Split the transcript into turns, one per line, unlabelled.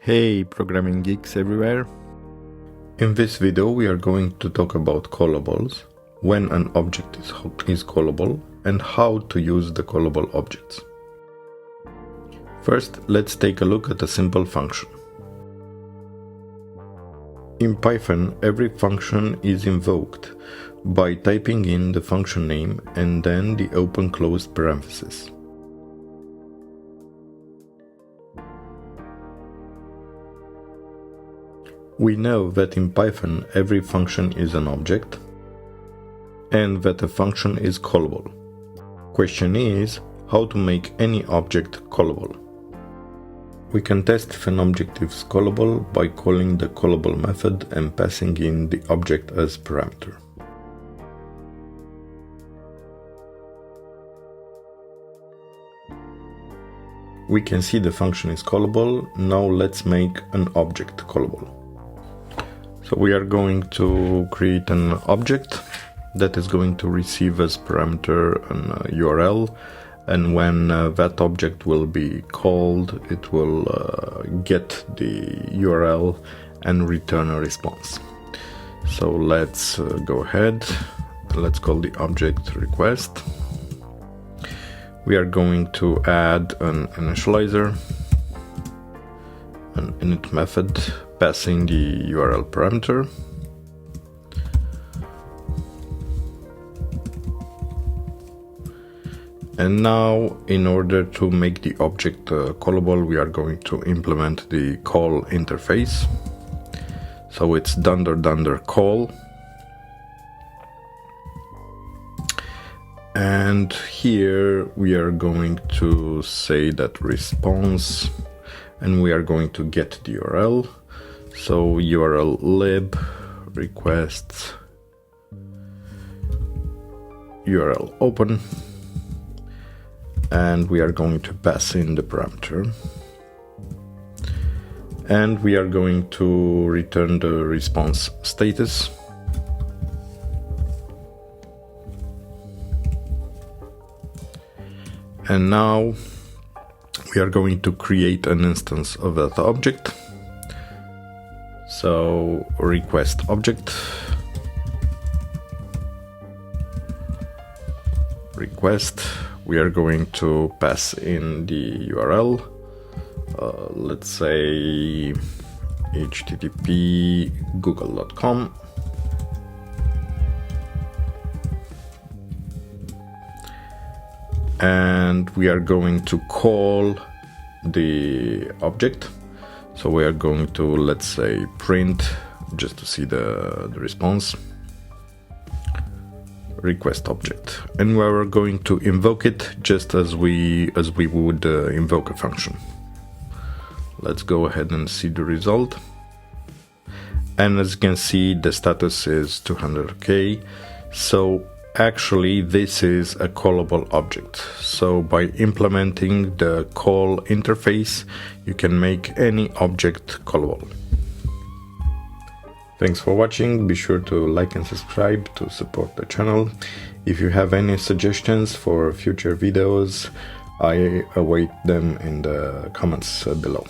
Hey programming geeks everywhere! In this video we are going to talk about callables, when an object is callable, and how to use the callable objects. First, let's take a look at a simple function. In Python, every function is invoked by typing in the function name and then the open-closed parentheses. We know that in Python every function is an object and that a function is callable. Question is how to make any object callable. We can test if an object is callable by calling the callable method and passing in the object as parameter. We can see the function is callable. Now let's make an object callable. So we are going to create an object that is going to receive as parameter an URL, and when that object will be called, it will get the URL and return a response. So let's go ahead, let's call the object request. We are going to add an initializer, an init method passing the URL parameter. And now, in order to make the object callable, we are going to implement the call interface. So it's _call. And here we are going to say that response, and we are going to get the URL. So URL lib requests URL open, and we are going to pass in the parameter, and we are going to return the response status. And now we are going to create an instance of that object. So request object, request, we are going to pass in the URL, let's say http google.com, and we are going to call the object. So we are going to, let's say, print, just to see the response, request object, and we are going to invoke it just as we would invoke a function. Let's go ahead and see the result. And as you can see, the status is 200k. So actually this is a callable object. So by implementing the call interface, you can make any object callable. Thanks for watching. Be sure to like and subscribe to support the channel. If you have any suggestions for future videos, I await them in the comments below.